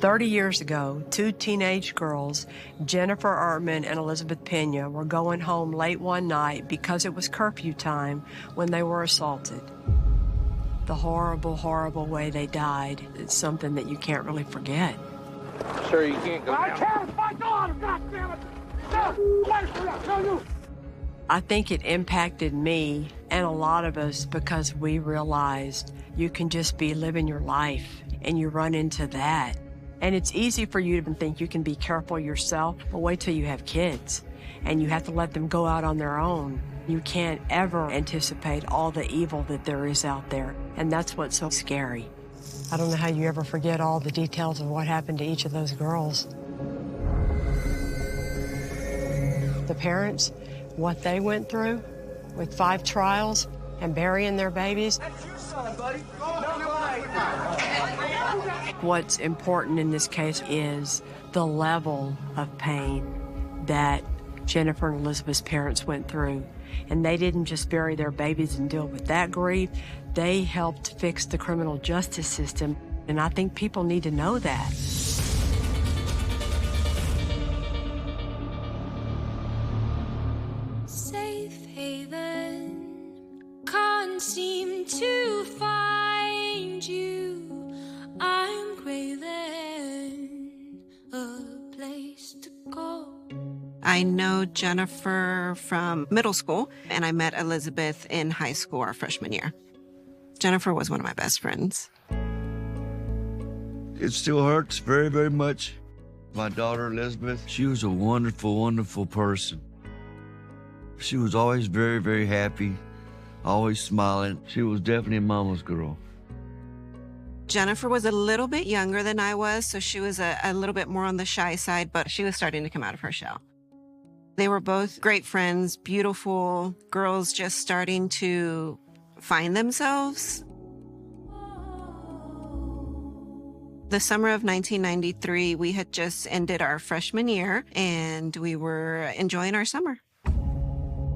30 years ago, two teenage girls, Jennifer Artman and Elizabeth Pena, were going home late one night because it was curfew time when they were assaulted. The horrible, horrible way they died is something that you can't really forget. Sir, you can't go down. I can't fight on, goddammit! No, wait for that, no, you! I think it impacted me and a lot of us because we realized you can just be living your life and you run into that. And it's easy for you to think you can be careful yourself, but wait till you have kids and you have to let them go out on their own. You can't ever anticipate all the evil that there is out there, and that's what's so scary. I don't know how you ever forget all the details of what happened to each of those girls. The parents, what they went through with 5 trials and burying their babies. That's your son, buddy. No, What's important in this case is the level of pain that Jennifer and Elizabeth's parents went through. And they didn't just bury their babies and deal with that grief. They helped fix the criminal justice system. And I think people need to know that. Safe haven, can't seem to find you. I'm craving a place to go. I know Jennifer from middle school, and I met Elizabeth in high school our freshman year. Jennifer was one of my best friends. It still hurts very, very much. My daughter, Elizabeth, she was a wonderful, wonderful person. She was always very, very happy, always smiling. She was definitely a mama's girl. Jennifer was a little bit younger than I was, so she was a little bit more on the shy side, but she was starting to come out of her shell. They were both great friends, beautiful girls just starting to find themselves. The summer of 1993, we had just ended our freshman year, and we were enjoying our summer.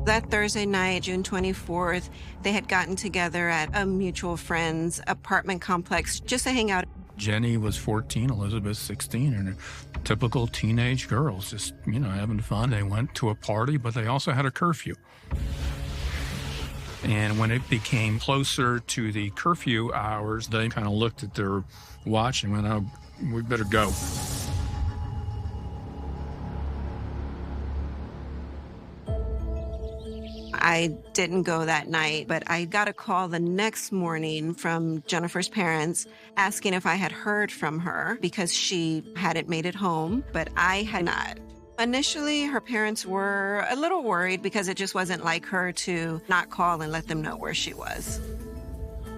That Thursday night, June 24th, they had gotten together at a mutual friend's apartment complex just to hang out. Jenny was 14, Elizabeth 16, and typical teenage girls just, having fun. They went to a party, but they also had a curfew. And when it became closer to the curfew hours, they kind of looked at their watch and went, oh, we better go. I didn't go that night, but I got a call the next morning from Jennifer's parents asking if I had heard from her because she hadn't made it home, but I had not. Initially, her parents were a little worried because it just wasn't like her to not call and let them know where she was.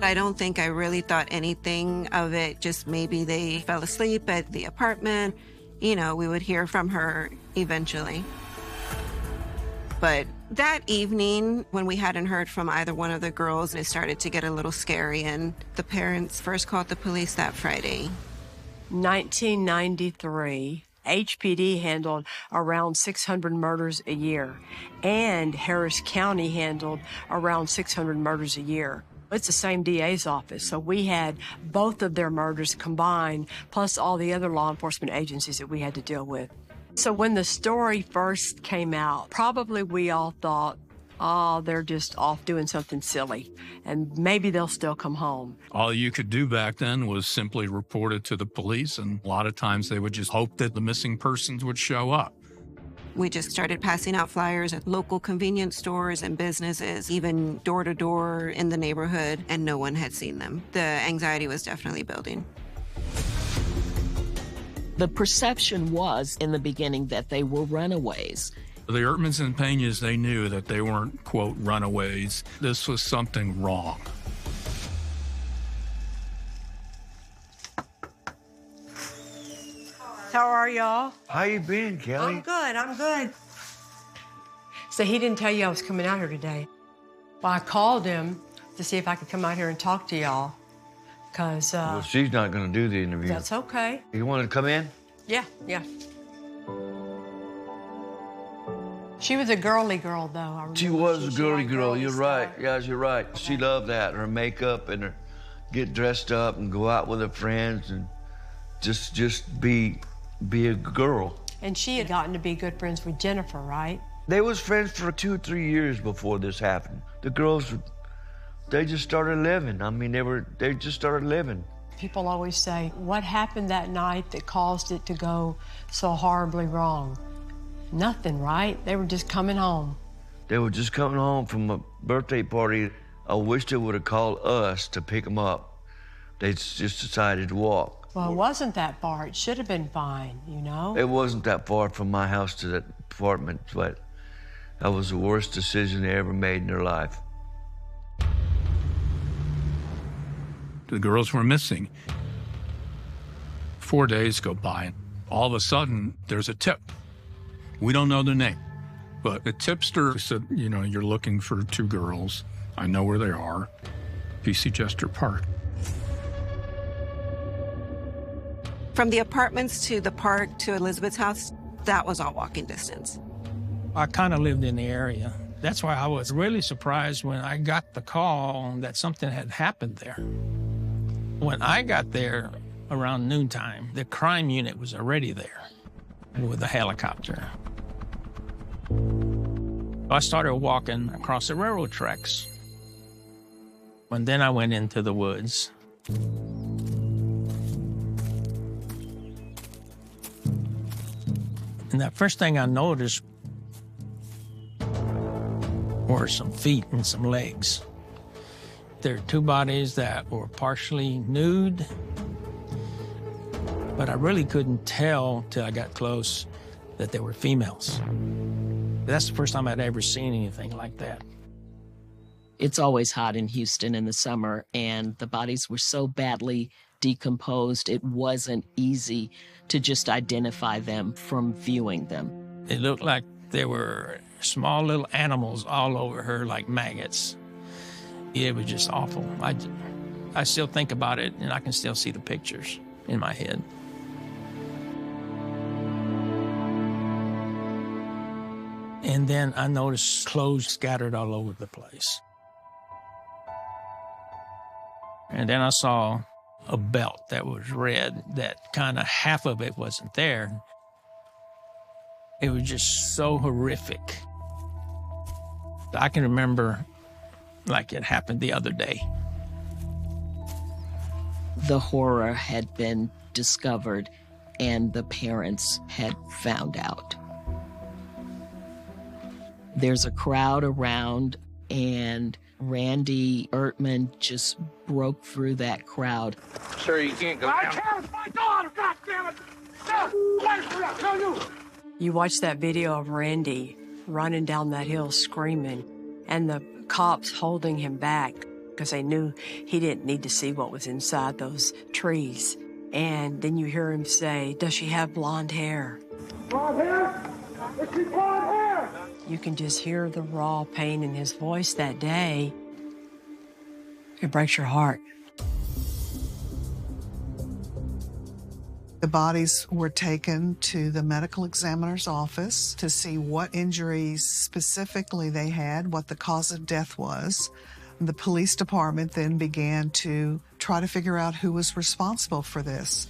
I don't think I really thought anything of it, just maybe they fell asleep at the apartment. We would hear from her eventually. But that evening, when we hadn't heard from either one of the girls, it started to get a little scary, and the parents first called the police that Friday. 1993, HPD handled around 600 murders a year, and Harris County handled around 600 murders a year. It's the same DA's office, so we had both of their murders combined, plus all the other law enforcement agencies that we had to deal with. So when the story first came out, probably we all thought, oh, they're just off doing something silly, and maybe they'll still come home. All you could do back then was simply report it to the police, and a lot of times they would just hope that the missing persons would show up. We just started passing out flyers at local convenience stores and businesses, even door to door in the neighborhood, and no one had seen them. The anxiety was definitely building. The perception was in the beginning that they were runaways. The Ertmans and Peñas, they knew that they weren't, quote, runaways. This was something wrong. How are y'all? How you been, Kelly? I'm good. So he didn't tell you I was coming out here today. Well, I called him to see if I could come out here and talk to y'all. Because, Well, she's not going to do the interview. That's okay. You want to come in? Yeah. She was a girly girl, though. She was a girly girl. You're right. stuff. Yeah, you're right. She loved that, her makeup and her get dressed up and go out with her friends. And just be a girl. And she had gotten to be good friends with Jennifer, right? They was friends for 2 or 3 years before this happened. The girls, they just started living. I mean, they just started living. People always say, what happened that night that caused it to go so horribly wrong? Nothing, right? They were just coming home. They were just coming home from a birthday party. I wish they would have called us to pick them up. They just decided to walk. Well, it wasn't that far. It should have been fine, you know? It wasn't that far from my house to that apartment, but that was the worst decision they ever made in their life. The girls were missing. 4 days go by, and all of a sudden, there's a tip. We don't know their name, but the tipster said, you know, you're looking for 2 girls. I know where they are. PC Jester Park. From the apartments to the park to Elizabeth's house, that was all walking distance. I kind of lived in the area. That's why I was really surprised when I got the call that something had happened there. When I got there around noontime, the crime unit was already there with a helicopter. I started walking across the railroad tracks. And then I went into the woods. And that first thing I noticed were some feet and some legs. There are 2 bodies that were partially nude, but I really couldn't tell till I got close that they were females. That's the first time I'd ever seen anything like that. It's always hot in Houston in the summer, and the bodies were so badly decomposed, it wasn't easy to just identify them from viewing them. It looked like there were small little animals all over her like maggots. It was just awful. I still think about it, and I can still see the pictures in my head. And then I noticed clothes scattered all over the place. And then I saw a belt that was red, that kind of half of it wasn't there. It was just so horrific. I can remember like it happened the other day. The horror had been discovered, and the parents had found out. There's a crowd around, and Randy Ertman just broke through that crowd. Sir, you can't go I down. can't, it's my daughter, goddammit! Wait for that, no, you! You watch that video of Randy running down that hill screaming, and the cops holding him back because they knew he didn't need to see what was inside those trees. And then you hear him say, "Does she have blonde hair?" Blonde hair? Is she blonde hair? You can just hear the raw pain in his voice that day. It breaks your heart. The bodies were taken to the medical examiner's office to see what injuries specifically they had, what the cause of death was. The police department then began to try to figure out who was responsible for this.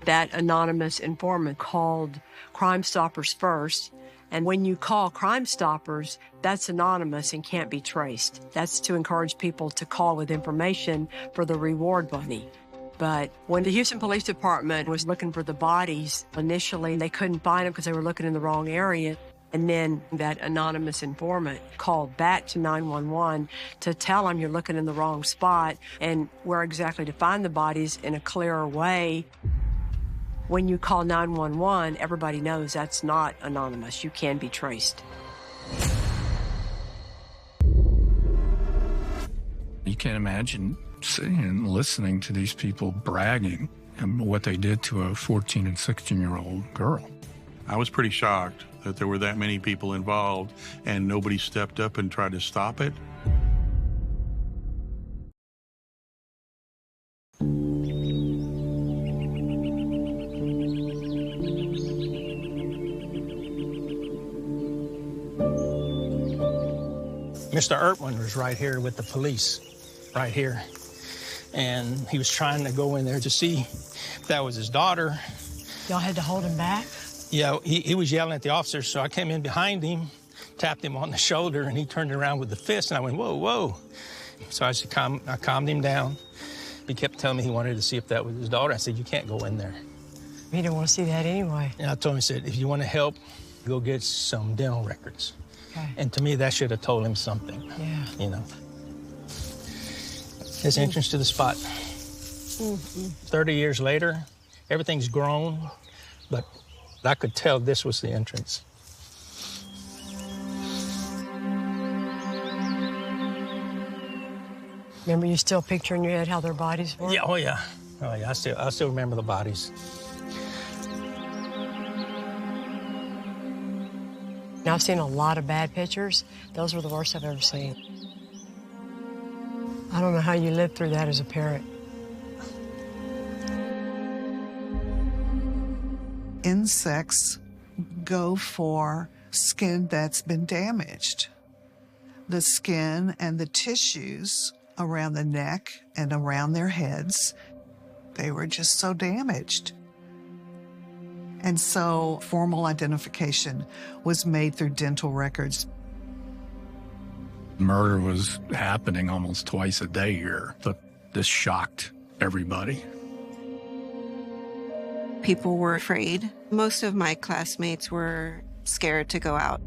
That anonymous informant called Crime Stoppers first. And when you call Crime Stoppers, that's anonymous and can't be traced. That's to encourage people to call with information for the reward money. But when the Houston Police Department was looking for the bodies, initially they couldn't find them because they were looking in the wrong area. And then that anonymous informant called back to 911 to tell them you're looking in the wrong spot and where exactly to find the bodies in a clearer way. When you call 911, everybody knows that's not anonymous. You can be traced. You can't imagine sitting and listening to these people bragging and what they did to a 14 and 16-year-old girl. I was pretty shocked that there were that many people involved and nobody stepped up and tried to stop it. Mr. Ertman was right here with the police, right here. And he was trying to go in there to see if that was his daughter. Y'all had to hold him back? Yeah, he was yelling at the officers, so I came in behind him, tapped him on the shoulder, and he turned around with the fist, and I went, whoa, whoa. So I calmed him down. He kept telling me he wanted to see if that was his daughter. I said, you can't go in there. He didn't want to see that anyway. And I told him, I said, if you want to help, go get some dental records. Okay. And to me, that should have told him something. Yeah. You know. His entrance to the spot. 30 years later, everything's grown, but I could tell this was the entrance. Remember, you still picture in your head how their bodies were? Yeah, oh yeah. Oh yeah, I still remember the bodies. Now, I've seen a lot of bad pictures. Those were the worst I've ever seen. I don't know how you lived through that as a parent. Insects go for skin that's been damaged. The skin and the tissues around the neck and around their heads, they were just so damaged. And so formal identification was made through dental records. Murder was happening almost twice a day here, but this shocked everybody. People were afraid. Most of my classmates were scared to go out.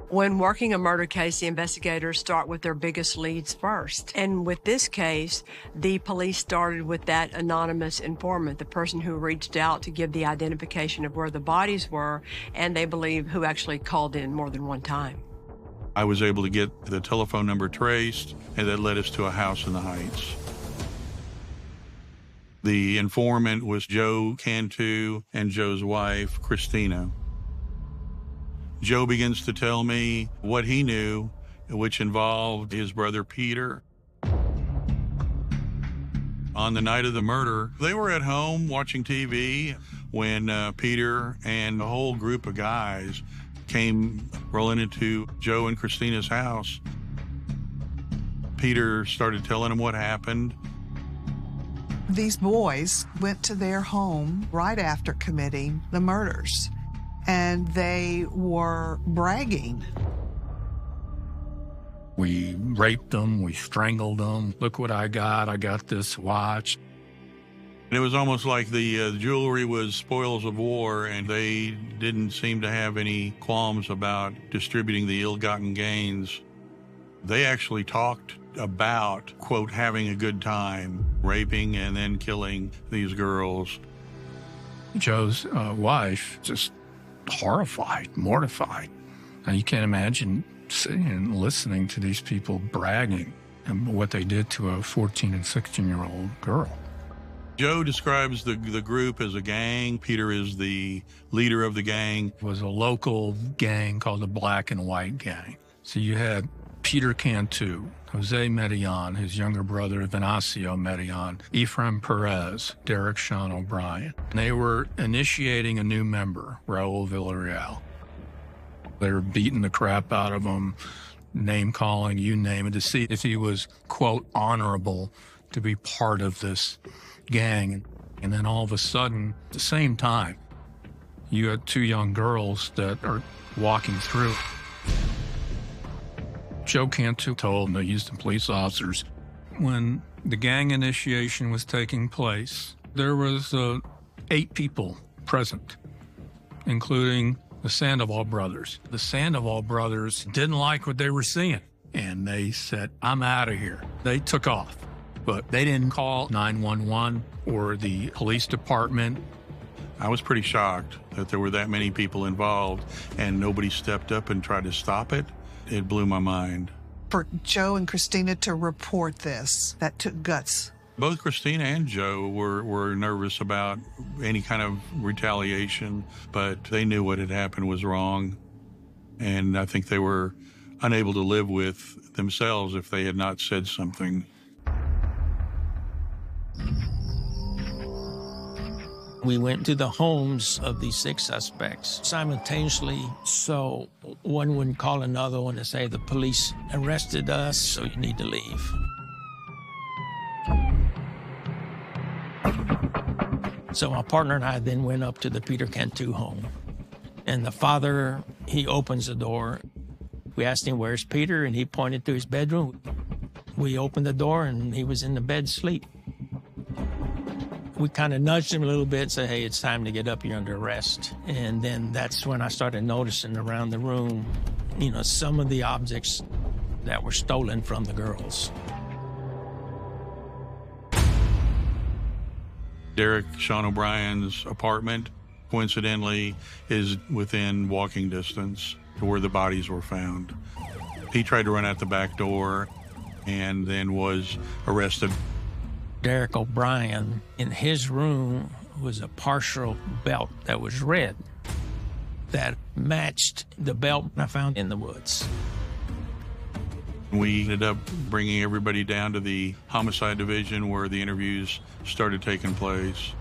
When working a murder case, the investigators start with their biggest leads first. And with this case, the police started with that anonymous informant, the person who reached out to give the identification of where the bodies were, and they believe who actually called in more than one time. I was able to get the telephone number traced, and that led us to a house in the Heights. The informant was Joe Cantu and Joe's wife, Christina. Joe begins to tell me what he knew, which involved his brother Peter. On the night of the murder, they were at home watching TV when Peter and a whole group of guys came rolling into Joe and Christina's house. Peter started telling them what happened. These boys went to their home right after committing the murders, and they were bragging. We raped them, we strangled them. Look what I got this watch. It was almost like the jewelry was spoils of war, and they didn't seem to have any qualms about distributing the ill-gotten gains. They actually talked about, quote, having a good time, raping and then killing these girls. Joe's wife just horrified, mortified. And you can't imagine sitting and listening to these people bragging and what they did to a 14 and 16-year-old girl. Joe describes the group as a gang. Peter is the leader of the gang. It was a local gang called the Black and White Gang. So you had Peter Cantu, Jose Medellin, his younger brother Venancio Medellin, Ephraim Perez, Derek Sean O'Brien. They were initiating a new member, Raul Villarreal. They were beating the crap out of him, name-calling, you name it, to see if he was, quote, honorable to be part of this gang. And then all of a sudden, at the same time, you had two young girls that are walking through. Joe Cantu told the Houston police officers when the gang initiation was taking place, there was 8 people present, including the Sandoval brothers. The Sandoval brothers didn't like what they were seeing, and they said, I'm out of here. They took off, but they didn't call 911 or the police department. I was pretty shocked that there were that many people involved and nobody stepped up and tried to stop it. It blew my mind. For Joe and Christina to report this, that took guts. Both Christina and Joe were nervous about any kind of retaliation, but they knew what had happened was wrong. And I think they were unable to live with themselves if they had not said something. We went to the homes of these 6 suspects simultaneously, so one wouldn't call another one to say, the police arrested us, so you need to leave. So my partner and I then went up to the Peter Cantu home. And the father, he opens the door. We asked him, where's Peter? And he pointed to his bedroom. We opened the door, and he was in the bed asleep. We kind of nudged him a little bit, said, hey, it's time to get up, you're under arrest. And then that's when I started noticing around the room, you know, some of the objects that were stolen from the girls. Derek Sean O'Brien's apartment, coincidentally, is within walking distance to where the bodies were found. He tried to run out the back door and then was arrested. Derek O'Brien, in his room was a partial belt that was red that matched the belt I found in the woods. We ended up bringing everybody down to the homicide division where the interviews started taking place.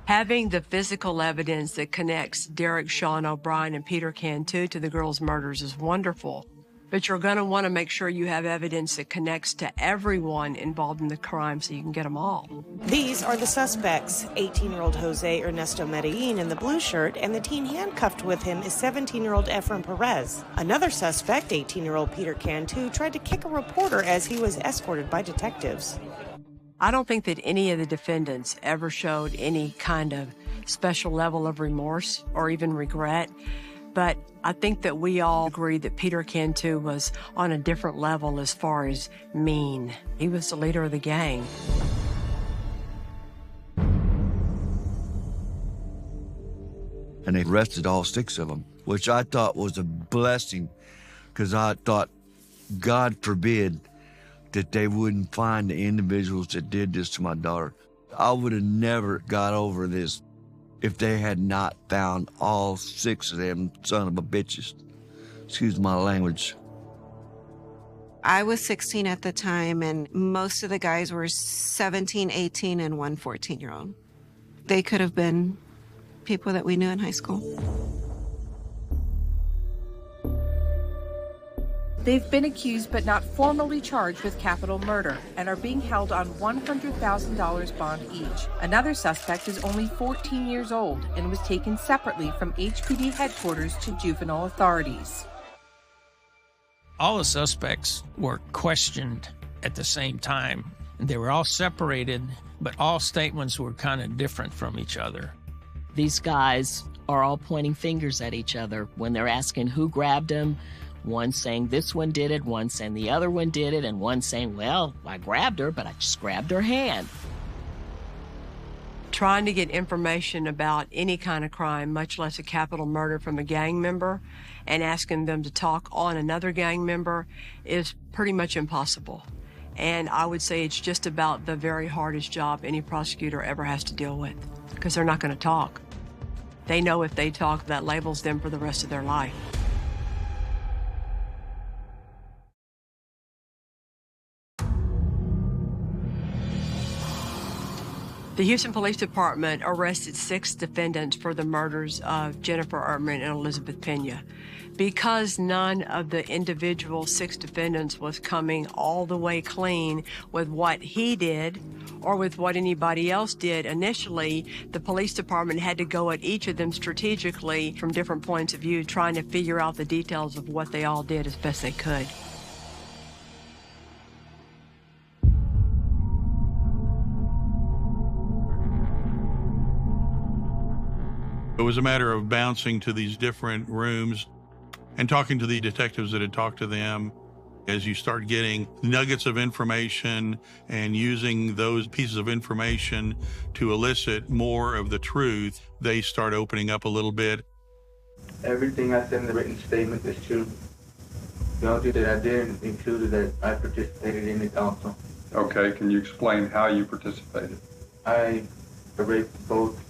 Having the physical evidence that connects Derek Sean O'Brien and Peter Cantu to the girls' murders is wonderful. But you're going to want to make sure you have evidence that connects to everyone involved in the crime so you can get them all. These are the suspects. 18-year-old Jose Ernesto Medellin in the blue shirt, and the teen handcuffed with him is 17-year-old Efren Perez. Another suspect, 18-year-old Peter Cantu, tried to kick a reporter as he was escorted by detectives. I don't think that any of the defendants ever showed any kind of special level of remorse or even regret. But I think that we all agree that Peter Cantu was on a different level as far as mean. He was the leader of the gang. And they arrested all 6 of them, which I thought was a blessing, because I thought, God forbid, that they wouldn't find the individuals that did this to my daughter. I would have never got over this if they had not found all 6 of them son of a bitches. Excuse my language. I was 16 at the time, and most of the guys were 17, 18, and one 14-year-old. They could have been people that we knew in high school. They've been accused but not formally charged with capital murder and are being held on $100,000 bond each. Another suspect is only 14 years old and was taken separately from HPD headquarters to juvenile authorities. All the suspects were questioned at the same time. They were all separated, but all statements were kind of different from each other. These guys are all pointing fingers at each other when they're asking who grabbed him. One saying this one did it, one saying the other one did it, and one saying, well, I grabbed her, but I just grabbed her hand. Trying to get information about any kind of crime, much less a capital murder, from a gang member and asking them to talk on another gang member is pretty much impossible. And I would say it's just about the very hardest job any prosecutor ever has to deal with, because they're not going to talk. They know if they talk, that labels them for the rest of their life. The Houston Police Department arrested 6 defendants for the murders of Jennifer Ertman and Elizabeth Pena. Because none of the individual 6 defendants was coming all the way clean with what he did or with what anybody else did initially, the police department had to go at each of them strategically from different points of view, trying to figure out the details of what they all did as best they could. It was a matter of bouncing to these different rooms and talking to the detectives that had talked to them. As you start getting nuggets of information and using those pieces of information to elicit more of the truth, they start opening up a little bit. Everything I said in the written statement is true. The only thing that I didn't include is that I participated in it also. Okay, can you explain how you participated? I raped both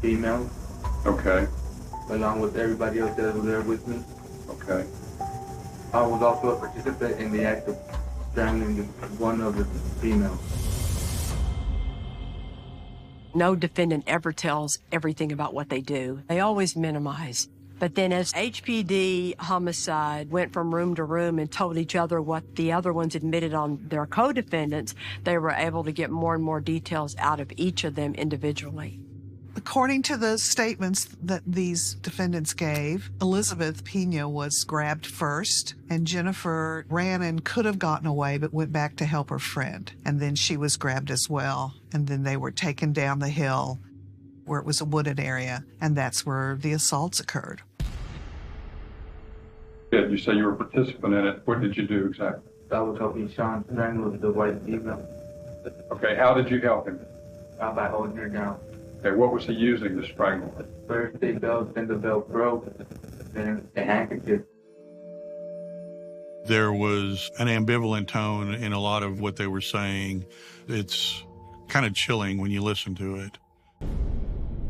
females. Okay. Along with everybody else that was there with me. Okay. I was also a participant in the act of strangling one of the females. No defendant ever tells everything about what they do. They always minimize. But then as HPD homicide went from room to room and told each other what the other ones admitted on their co-defendants, they were able to get more and more details out of each of them individually. According to the statements that these defendants gave, Elizabeth Pena was grabbed first, and Jennifer ran and could have gotten away but went back to help her friend. And then she was grabbed as well, and then they were taken down the hill where it was a wooded area, and that's where the assaults occurred. You say you were a participant in it. What did you do exactly? I was helping Sean strangle the white female. Okay, how did you help him? By holding her down. Okay, what was he using to strangle her? First they belt, then the belt broke, then the handkerchief. There was an ambivalent tone in a lot of what they were saying. It's kind of chilling when you listen to it.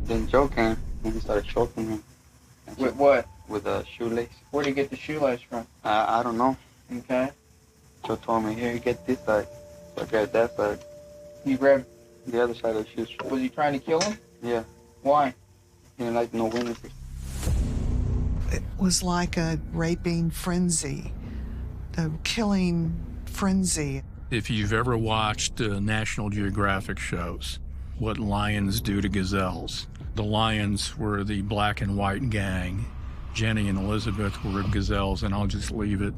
Then Joe came and he started choking him. With what? With a shoelace. Where'd he get the shoelace from? I don't know. Okay. Joe told me, here, you get this side. So I grabbed that side. You grabbed the other side of the shoes. Was he trying to kill him? Yeah. Why? He didn't like no witnesses. It was like a raping frenzy, a killing frenzy. If you've ever watched National Geographic shows, what lions do to gazelles. The lions were the black and white gang. Jenny and Elizabeth were gazelles, and I'll just leave it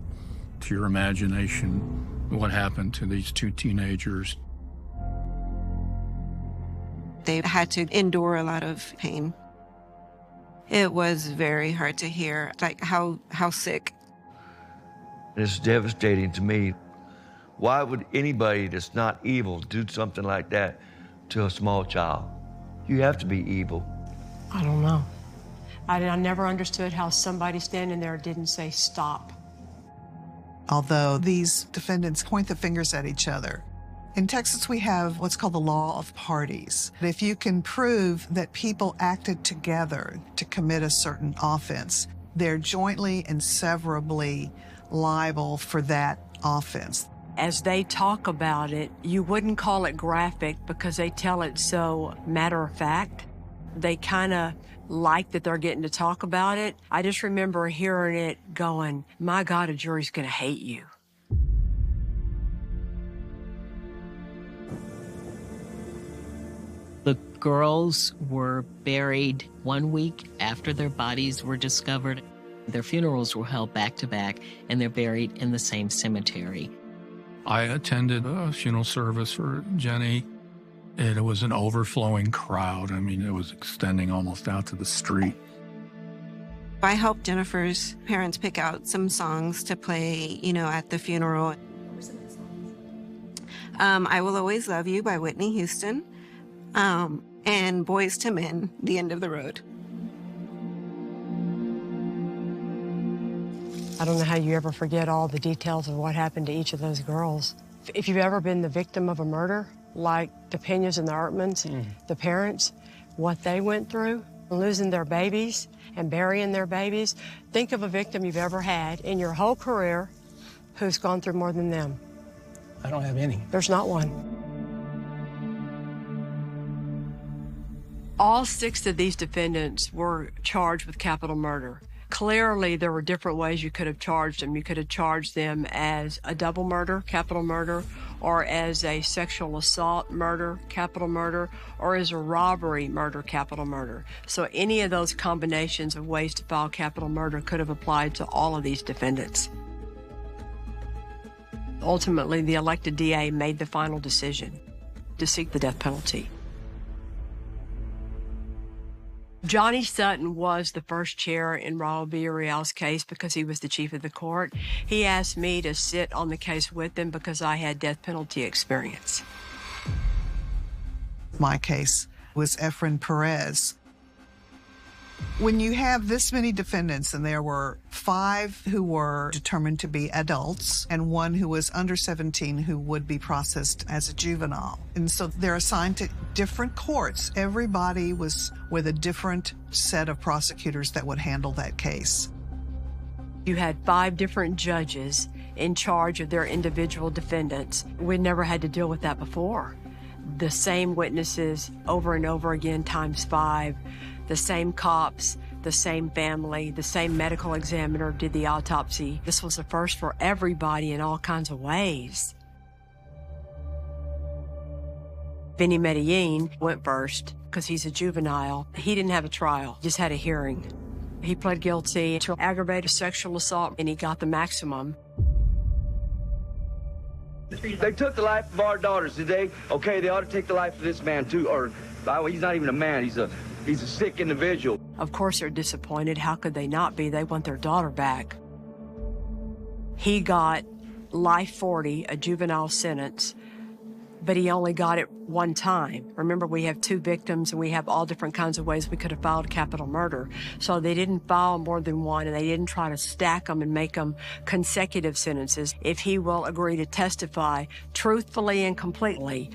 to your imagination what happened to these two teenagers. They had to endure a lot of pain. It was very hard to hear, like how sick. It's devastating to me. Why would anybody that's not evil do something like that to a small child? You have to be evil. I don't know. I never understood how somebody standing there didn't say stop. Although these defendants point the fingers at each other. In Texas, we have what's called the law of parties. If you can prove that people acted together to commit a certain offense, they're jointly and severably liable for that offense. As they talk about it, you wouldn't call it graphic because they tell it so matter of fact. They kind of like that they're getting to talk about it. I just remember hearing it going, my God, a jury's going to hate you. The girls were buried 1 week after their bodies were discovered. Their funerals were held back to back, and they're buried in the same cemetery. I attended a funeral service for Jenny. It was an overflowing crowd. I mean, it was extending almost out to the street. I helped Jennifer's parents pick out some songs to play, at the funeral. I Will Always Love You by Whitney Houston, and Boys to Men, The End of the Road. I don't know how you ever forget all the details of what happened to each of those girls. If you've ever been the victim of a murder, like the Penas and the Ertmans, the parents, what they went through, losing their babies and burying their babies. Think of a victim you've ever had in your whole career who's gone through more than them. I don't have any. There's not one. All 6 of these defendants were charged with capital murder. Clearly, there were different ways you could have charged them. You could have charged them as a double murder, capital murder, or as a sexual assault murder, capital murder, or as a robbery murder, capital murder. So any of those combinations of ways to file capital murder could have applied to all of these defendants. Ultimately, the elected DA made the final decision to seek the death penalty. Johnny Sutton was the first chair in Raul Villarreal's case because he was the chief of the court. He asked me to sit on the case with him because I had death penalty experience. My case was Efren Perez. When you have this many defendants, and there were 5 who were determined to be adults and 1 who was under 17 who would be processed as a juvenile. And so they're assigned to different courts. Everybody was with a different set of prosecutors that would handle that case. You had 5 different judges in charge of their individual defendants. We'd never had to deal with that before. The same witnesses over and over again times 5, the same cops, the same family, the same medical examiner did the autopsy. This was a first for everybody in all kinds of ways. Vinny Medellin went first because he's a juvenile. He didn't have a trial, just had a hearing. He pled guilty to aggravated sexual assault, and he got the maximum. They took the life of our daughters today. Okay, they ought to take the life of this man too. Or, by the way, he's not even a man. He's a sick individual. Of course they're disappointed. How could they not be? They want their daughter back. He got life 40, a juvenile sentence, but he only got it one time. Remember, we have 2 victims, and we have all different kinds of ways we could have filed capital murder. So they didn't file more than one, and they didn't try to stack them and make them consecutive sentences. If he will agree to testify truthfully and completely.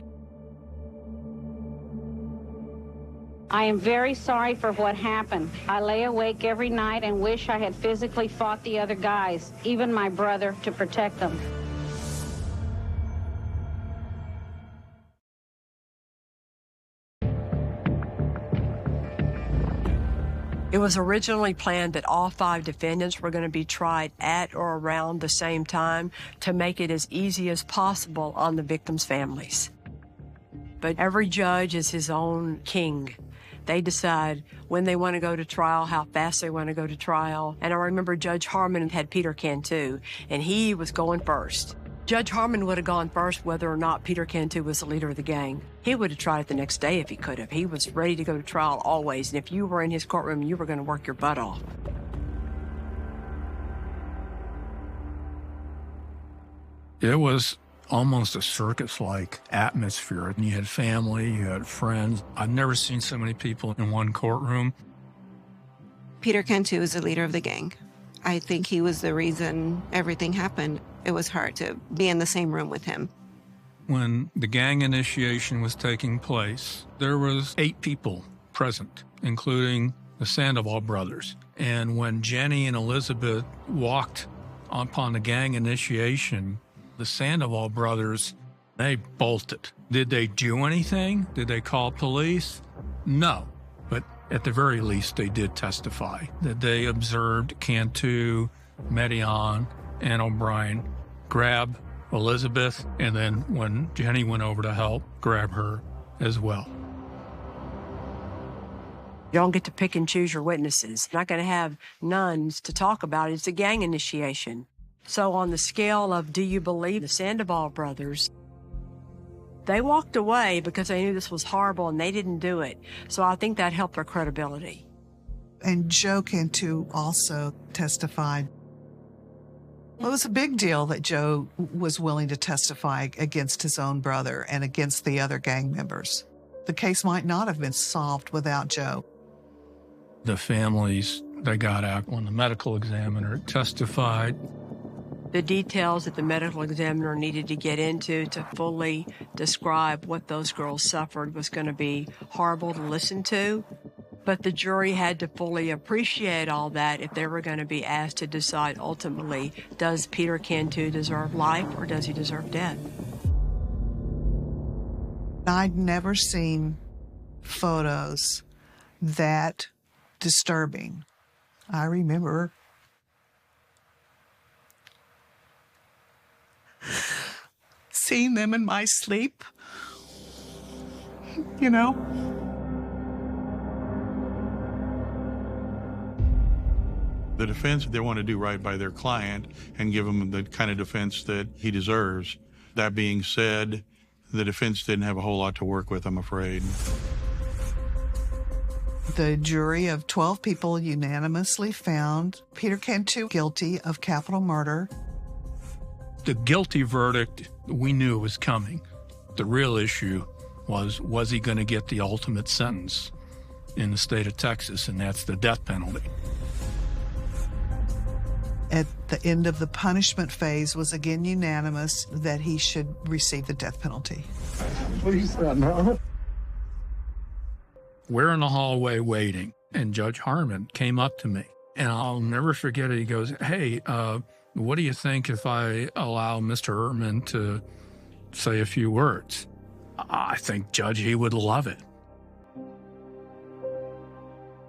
I am very sorry for what happened. I lay awake every night and wish I had physically fought the other guys, even my brother, to protect them. It was originally planned that all 5 defendants were going to be tried at or around the same time to make it as easy as possible on the victims' families. But every judge is his own king. They decide when they want to go to trial, how fast they want to go to trial. And I remember Judge Harmon had Peter Cantu, and he was going first. Judge Harmon would have gone first whether or not Peter Cantu was the leader of the gang. He would have tried it the next day if he could have. He was ready to go to trial always, and if you were in his courtroom, you were going to work your butt off. It was almost a circus-like atmosphere. And you had family, you had friends. I've never seen so many people in one courtroom. Peter Cantu is the leader of the gang. I think he was the reason everything happened. It was hard to be in the same room with him. When the gang initiation was taking place, there was 8 people present, including the Sandoval brothers. And when Jenny and Elizabeth walked upon the gang initiation, the Sandoval brothers, they bolted. Did they do anything? Did they call police? No. But at the very least, they did testify that they observed Cantu, Medellin, and O'Brien grab Elizabeth, and then when Jenny went over to help, grab her as well. You don't get to pick and choose your witnesses. You're not going to have nuns to talk about it. It's a gang initiation. So on the scale of do you believe the Sandoval brothers, they walked away because they knew this was horrible and they didn't do it. So I think that helped their credibility. And Joe Cantu also testified. Well, it was a big deal that Joe was willing to testify against his own brother and against the other gang members. The case might not have been solved without Joe. The families, they got out when the medical examiner testified. The details that the medical examiner needed to get into to fully describe what those girls suffered was going to be horrible to listen to. But the jury had to fully appreciate all that if they were going to be asked to decide ultimately, does Peter Cantu deserve life or does he deserve death? I'd never seen photos that disturbing. I remember seeing them in my sleep, you know. The defense, they want to do right by their client and give him the kind of defense that he deserves. That being said, the defense didn't have a whole lot to work with, I'm afraid. The jury of 12 people unanimously found Peter Cantu guilty of capital murder. The guilty verdict, we knew was coming. The real issue was he going to get the ultimate sentence in the state of Texas, and that's the death penalty. At the end of the punishment phase was again unanimous that he should receive the death penalty. Please, no. We're in the hallway waiting, and Judge Harmon came up to me, and I'll never forget it. He goes, hey, what do you think if I allow Mr. Ehrman to say a few words? I think, Judge, he would love it.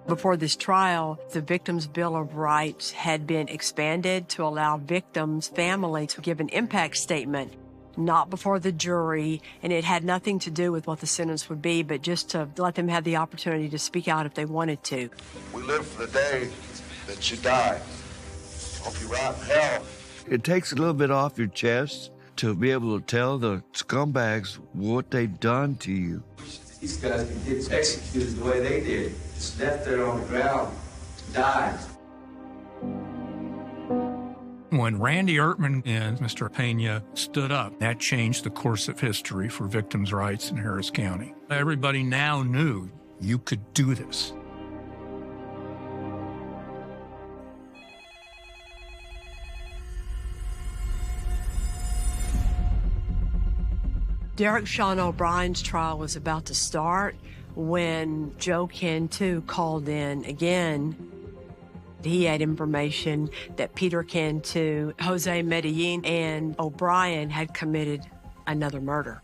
Before this trial, the Victims' Bill of Rights had been expanded to allow victims' family to give an impact statement, not before the jury, and it had nothing to do with what the sentence would be, but just to let them have the opportunity to speak out if they wanted to. We live for the day that you die. Hope you rot in hell. It takes a little bit off your chest to be able to tell the scumbags what they've done to you. These guys can get executed the way they did. Just left there on the ground, died. When Randy Ertman and Mr. Pena stood up, that changed the course of history for victims' rights in Harris County. Everybody now knew you could do this. Derek Sean O'Brien's trial was about to start when Joe Cantu called in again. He had information that Peter Cantu, Jose Medellin, and O'Brien had committed another murder.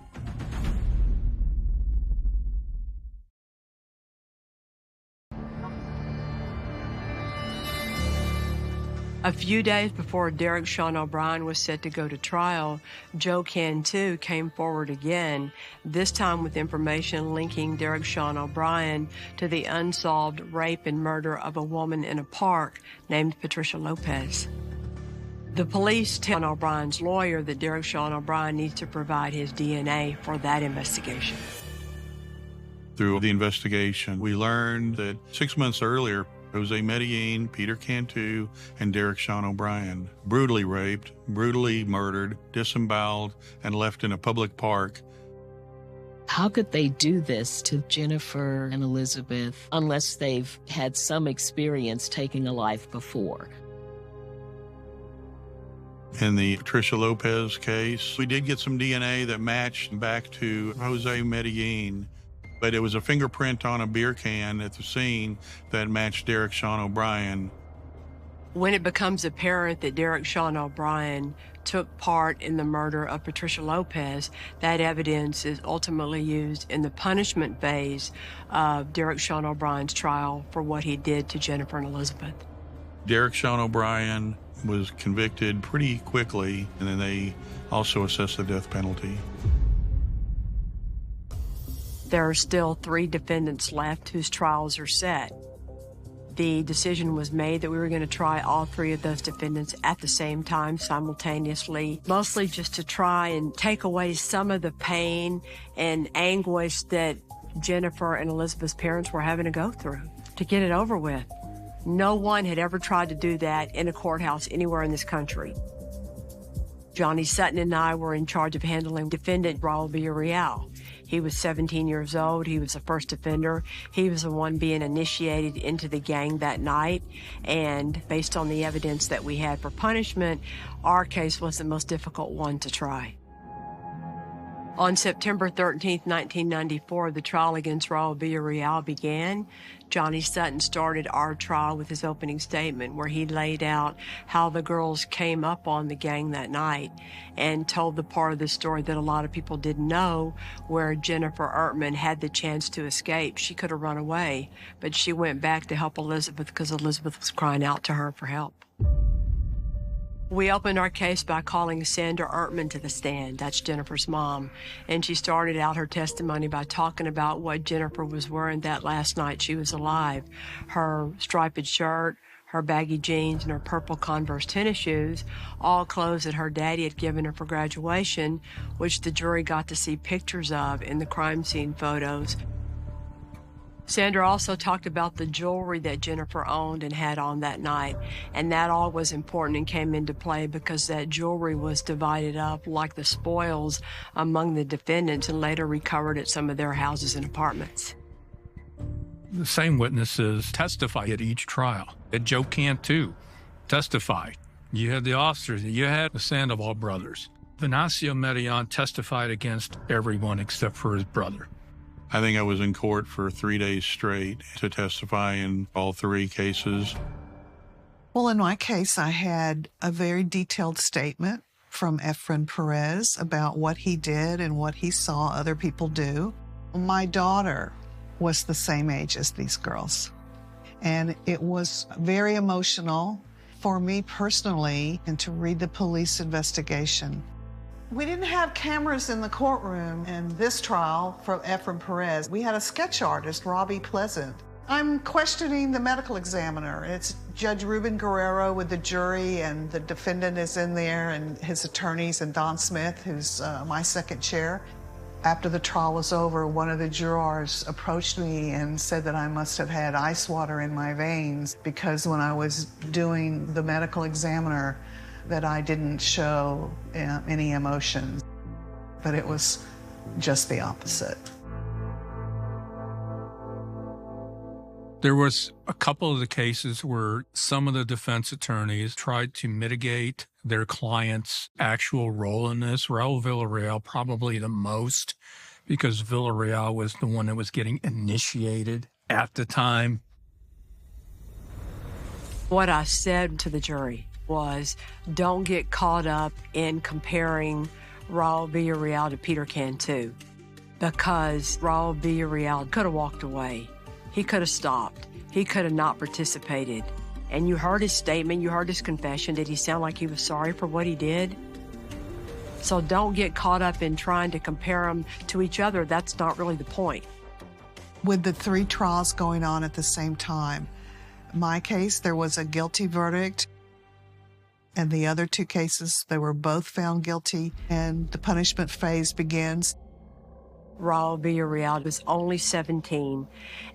A few days before Derek Sean O'Brien was set to go to trial, Joe Cantu came forward again, this time with information linking Derek Sean O'Brien to the unsolved rape and murder of a woman in a park named Patricia Lopez. The police tell O'Brien's lawyer that Derek Sean O'Brien needs to provide his DNA for that investigation. Through the investigation, we learned that 6 months earlier, Jose Medellin, Peter Cantu, and Derek Sean O'Brien brutally raped, brutally murdered, disemboweled, and left in a public park. How could they do this to Jennifer and Elizabeth unless they've had some experience taking a life before? In the Patricia Lopez case, we did get some DNA that matched back to Jose Medellin, but it was a fingerprint on a beer can at the scene that matched Derek Sean O'Brien. When it becomes apparent that Derek Sean O'Brien took part in the murder of Patricia Lopez, that evidence is ultimately used in the punishment phase of Derek Sean O'Brien's trial for what he did to Jennifer and Elizabeth. Derek Sean O'Brien was convicted pretty quickly, and then they also assessed the death penalty. There are still 3 defendants left whose trials are set. The decision was made that we were going to try all 3 of those defendants at the same time, simultaneously, mostly just to try and take away some of the pain and anguish that Jennifer and Elizabeth's parents were having to go through, to get it over with. No one had ever tried to do that in a courthouse anywhere in this country. Johnny Sutton and I were in charge of handling defendant Raul Villarreal. He was 17 years old. He was the first offender. He was the one being initiated into the gang that night. And based on the evidence that we had for punishment, our case was the most difficult one to try. On September 13, 1994, the trial against Raul Villarreal began. Johnny Sutton started our trial with his opening statement where he laid out how the girls came up on the gang that night and told the part of the story that a lot of people didn't know, where Jennifer Ertman had the chance to escape. She could have run away, but she went back to help Elizabeth because Elizabeth was crying out to her for help. We opened our case by calling Sandra Ertman to the stand. That's Jennifer's mom. And she started out her testimony by talking about what Jennifer was wearing that last night she was alive. Her striped shirt, her baggy jeans, and her purple Converse tennis shoes, all clothes that her daddy had given her for graduation, which the jury got to see pictures of in the crime scene photos. Sandra also talked about the jewelry that Jennifer owned and had on that night, and that all was important and came into play because that jewelry was divided up like the spoils among the defendants and later recovered at some of their houses and apartments. The same witnesses testify at each trial. At Joe Cantu testified. You had the officers, you had the Sandoval brothers. Venancio Medellin testified against everyone except for his brother. I think I was in court for 3 days straight to testify in all 3 cases. Well, in my case, I had a very detailed statement from Efren Perez about what he did and what he saw other people do. My daughter was the same age as these girls, and it was very emotional for me personally, and to read the police investigation. We didn't have cameras in the courtroom in this trial for Efren Perez. We had a sketch artist, Robbie Pleasant. I'm questioning the medical examiner. It's Judge Ruben Guerrero with the jury, and the defendant is in there, and his attorneys, and Don Smith, who's my second chair. After the trial was over, one of the jurors approached me and said that I must have had ice water in my veins because when I was doing the medical examiner, that I didn't show any emotion. But it was just the opposite. There was a couple of the cases where some of the defense attorneys tried to mitigate their client's actual role in this. Raul Villarreal probably the most, because Villarreal was the one that was getting initiated at the time. What I said to the jury was, don't get caught up in comparing Raul Villarreal to Peter Cantu, because Raul Villarreal could have walked away. He could have stopped. He could have not participated. And you heard his statement, you heard his confession. Did he sound like he was sorry for what he did? So don't get caught up in trying to compare them to each other. That's not really the point. With the 3 trials going on at the same time, my case, there was a guilty verdict. And the other 2 cases, they were both found guilty, and the punishment phase begins. Raul Villarreal was only 17,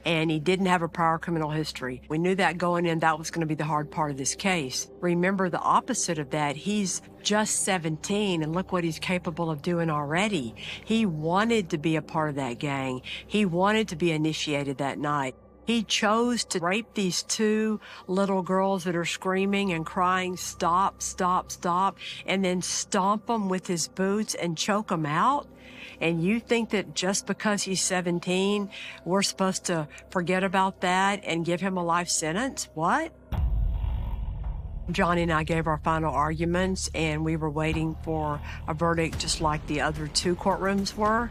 and he didn't have a prior criminal history. We knew that going in, that was going to be the hard part of this case. Remember the opposite of that. He's just 17, and look what he's capable of doing already. He wanted to be a part of that gang. He wanted to be initiated that night. He chose to rape these 2 little girls that are screaming and crying, stop, stop, stop, and then stomp them with his boots and choke them out. And you think that just because he's 17, we're supposed to forget about that and give him a life sentence? What? Johnny and I gave our final arguments, and we were waiting for a verdict just like the other 2 courtrooms were.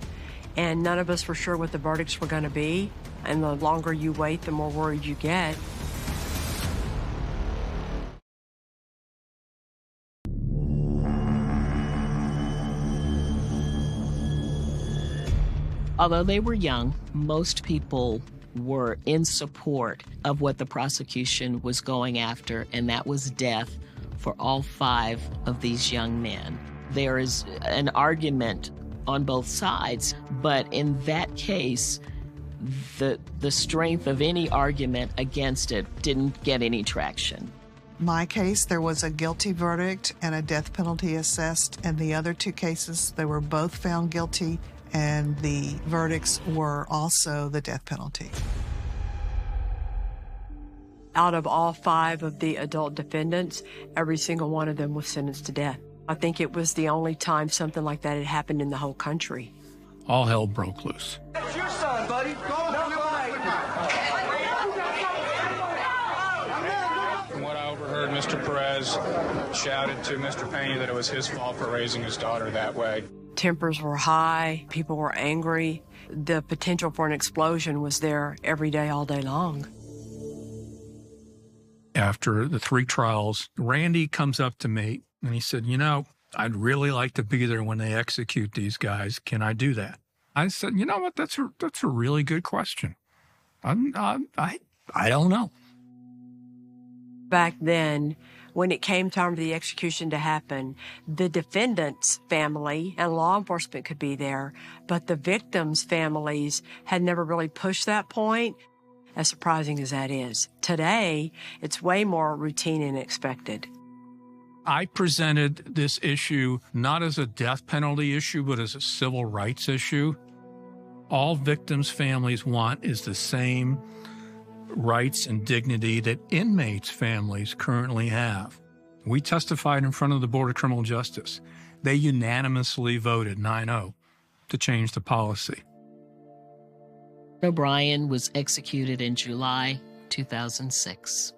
And none of us were sure what the verdicts were going to be. And the longer you wait, the more worried you get. Although they were young, most people were in support of what the prosecution was going after, and that was death for all 5 of these young men. There is an argument on both sides, but in that case, the strength of any argument against it didn't get any traction. My case, there was a guilty verdict and a death penalty assessed, and the other 2 cases, they were both found guilty, and the verdicts were also the death penalty. Out of all 5 of the adult defendants, every single one of them was sentenced to death. I think it was the only time something like that had happened in the whole country. All hell broke loose. That's your son, buddy. From what I overheard, Mr. Perez shouted to Mr. Pena that it was his fault for raising his daughter that way. Tempers were high. People were angry. The potential for an explosion was there every day, all day long. After the 3 trials, Randy comes up to me and he said, you know, I'd really like to be there when they execute these guys. Can I do that? I said, you know what? That's a really good question. I don't know. Back then, when it came time for the execution to happen, the defendant's family and law enforcement could be there, but the victims' families had never really pushed that point, as surprising as that is. Today, it's way more routine and expected. I presented this issue not as a death penalty issue, but as a civil rights issue. All victims' families want is the same rights and dignity that inmates' families currently have. We testified in front of the Board of Criminal Justice. They unanimously voted 9-0 to change the policy. O'Brien was executed in July 2006.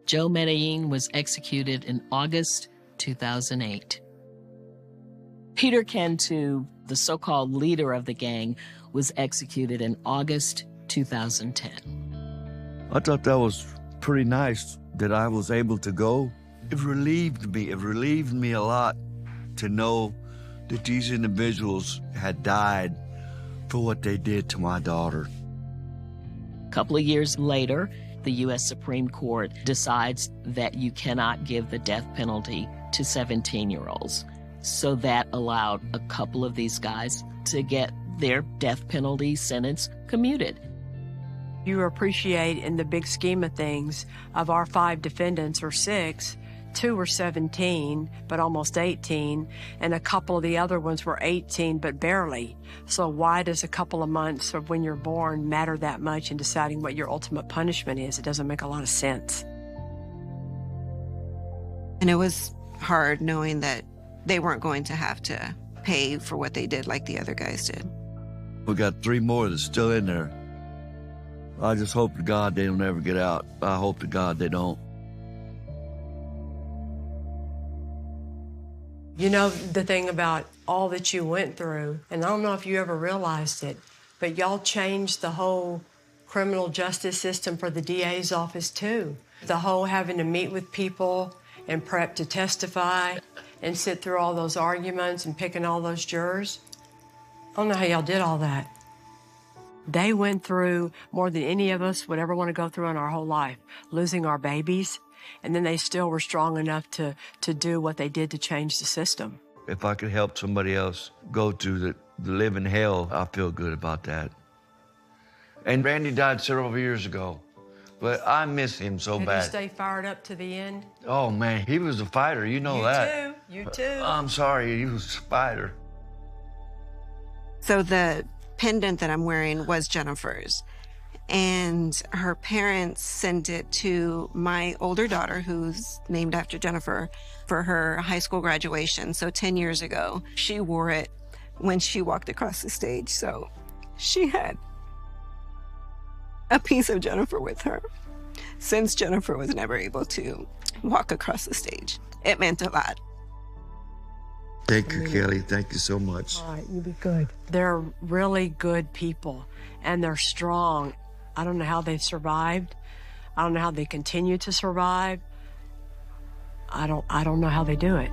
Joe Medellin was executed in August 2008. Peter Cantu, the so-called leader of the gang, was executed in August 2010. I thought that was pretty nice that I was able to go. It relieved me. It relieved me a lot to know that these individuals had died for what they did to my daughter. A couple of years later, the U.S. Supreme Court decides that you cannot give the death penalty to 17-year-olds. So that allowed a couple of these guys to get their death penalty sentence commuted. You appreciate, in the big scheme of things, of our 5 defendants, or 6, 2 were 17, but almost 18, and a couple of the other ones were 18, but barely. So why does a couple of months of when you're born matter that much in deciding what your ultimate punishment is? It doesn't make a lot of sense. And it was hard knowing that they weren't going to have to pay for what they did like the other guys did. We got 3 more that's still in there. I just hope to God they don't ever get out. I hope to God they don't. You know, the thing about all that you went through, and I don't know if you ever realized it, but y'all changed the whole criminal justice system for the DA's office too. The whole having to meet with people and prep to testify and sit through all those arguments and picking all those jurors. I don't know how y'all did all that. They went through more than any of us would ever want to go through in our whole life, losing our babies, and then they still were strong enough to do what they did to change the system. If I could help somebody else go through the living hell, I feel good about that. And Randy died several years ago, but I miss him so bad. Did he stay fired up to the end? Oh, man, he was a fighter. You know that. You too. I'm sorry, he was a fighter. So the pendant that I'm wearing was Jennifer's. And her parents sent it to my older daughter, who's named after Jennifer, for her high school graduation. So 10 years ago, she wore it when she walked across the stage. So she had a piece of Jennifer with her, since Jennifer was never able to walk across the stage. It meant a lot. Thank you, Kelly. Thank you so much. All right, you be good. They're really good people, and they're strong. I don't know how they've survived. I don't know how they continue to survive. I don't know how they do it.